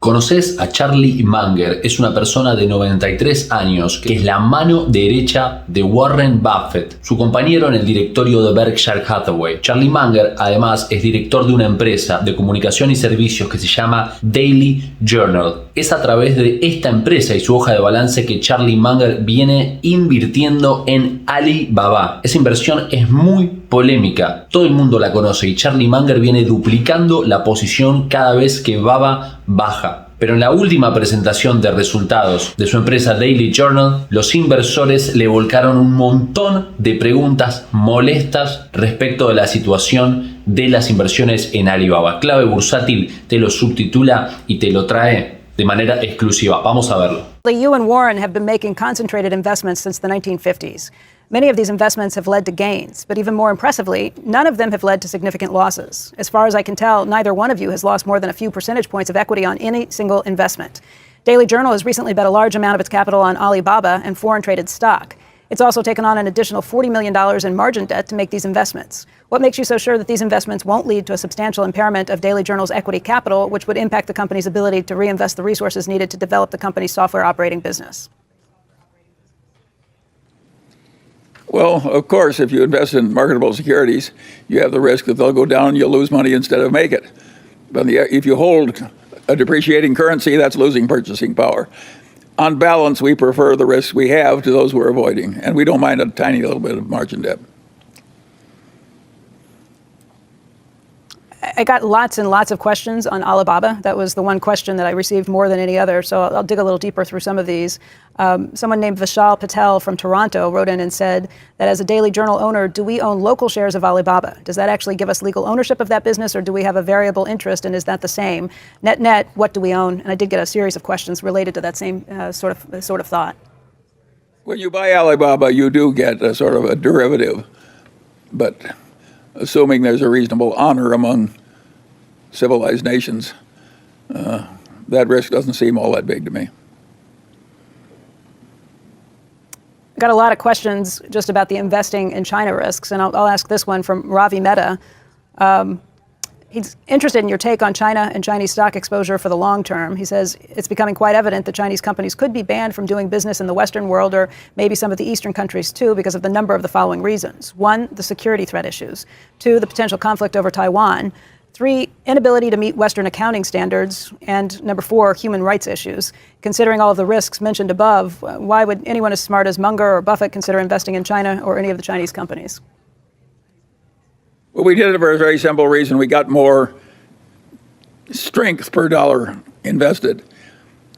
¿Conoces a Charlie Munger? Es una persona de 93 años que es la mano derecha de Warren Buffett, su compañero en el directorio de Berkshire Hathaway. Charlie Munger además es director de una empresa de comunicación y servicios que se llama Daily Journal. Es a través de esta empresa y su hoja de balance que Charlie Munger viene invirtiendo en ALIBABA. Esa inversión es muy polémica, todo el mundo la conoce y Charlie Munger viene duplicando la posición cada vez que BABA baja. Pero en la última presentación de resultados de su empresa Daily Journal, los inversores le volcaron un montón de preguntas molestas respecto de la situación de las inversiones en Alibaba. Clave Bursátil te lo subtitula y te lo trae de manera exclusiva. Vamos a verlo. You and Warren have been making concentrated investments since the 1950s. Many of these investments have led to gains, but even more impressively, none of them have led to significant losses. As far as I can tell, neither one of you has lost more than a few percentage points of equity on any single investment. Daily Journal has recently bet a large amount of its capital on Alibaba and foreign traded stock. It's also taken on an additional $40 million in margin debt to make these investments. What makes you so sure that these investments won't lead to a substantial impairment of Daily Journal's equity capital, which would impact the company's ability to reinvest the resources needed to develop the company's software operating business? Well, of course, if you invest in marketable securities, you have the risk that they'll go down and you'll lose money instead of make it. But if you hold a depreciating currency, that's losing purchasing power. On balance, we prefer the risks we have to those we're avoiding, and we don't mind a tiny little bit of margin debt. I got lots and lots of questions on Alibaba. That was the one question that I received more than any other, so I'll dig a little deeper through some of these. Someone named Vishal Patel from Toronto wrote in and said that as a Daily Journal owner, do we own local shares of Alibaba? Does that actually give us legal ownership of that business, or do we have a variable interest, and is that the same? Net, what do we own? And I did get a series of questions related to that same sort of thought. When you buy Alibaba, you do get a sort of a derivative, but assuming there's a reasonable honor among civilized nations, that risk doesn't seem all that big to me. Got a lot of questions just about the investing in China risks, and I'll ask this one from Ravi Mehta. He's interested in your take on China and Chinese stock exposure for the long term. He says it's becoming quite evident that Chinese companies could be banned from doing business in the Western world, or maybe some of the Eastern countries too, because of the number of the following reasons. 1, the security threat issues. 2, the potential conflict over Taiwan. 3, inability to meet Western accounting standards. And number 4, human rights issues. Considering all of the risks mentioned above, why would anyone as smart as Munger or Buffett consider investing in China or any of the Chinese companies? Well, we did it for a very simple reason. We got more strength per dollar invested.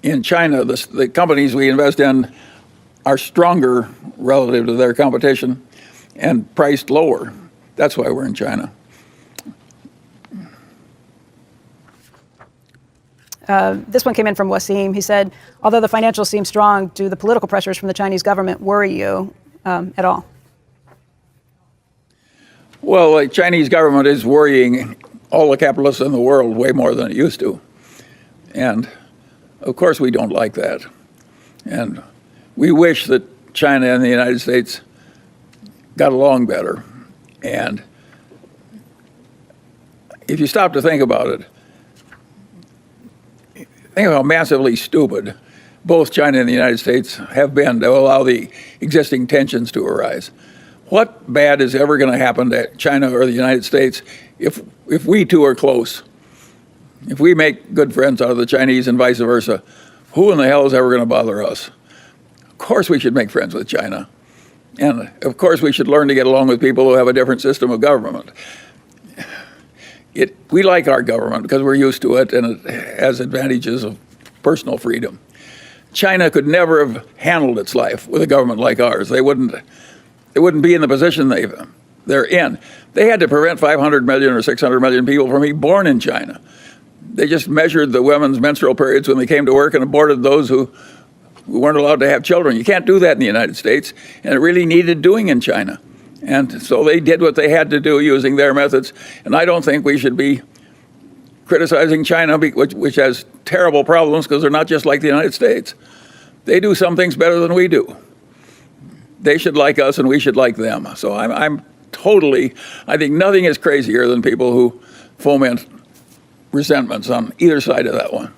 In China, the companies we invest in are stronger relative to their competition and priced lower. That's why we're in China. This one came in from Wasim. He said, although the financials seem strong, do the political pressures from the Chinese government worry you at all? Well, the Chinese government is worrying all the capitalists in the world way more than it used to. And of course we don't like that. And we wish that China and the United States got along better. And if you stop to think about it, think of how massively stupid both China and the United States have been to allow the existing tensions to arise. What bad is ever going to happen to China or the United States if we two are close? If we make good friends out of the Chinese and vice versa, who in the hell is ever going to bother us? Of course we should make friends with China. And of course we should learn to get along with people who have a different system of government. We like our government because we're used to it, and it has advantages of personal freedom. China could never have handled its life with a government like ours. They wouldn't be in the position they're in. They had to prevent 500 million or 600 million people from being born in China. They just measured the women's menstrual periods when they came to work and aborted those who weren't allowed to have children. You can't do that in the United States, and it really needed doing in China. And so they did what they had to do using their methods. And I don't think we should be criticizing China, which has terrible problems because they're not just like the United States. They do some things better than we do. They should like us and we should like them. So I think nothing is crazier than people who foment resentments on either side of that one.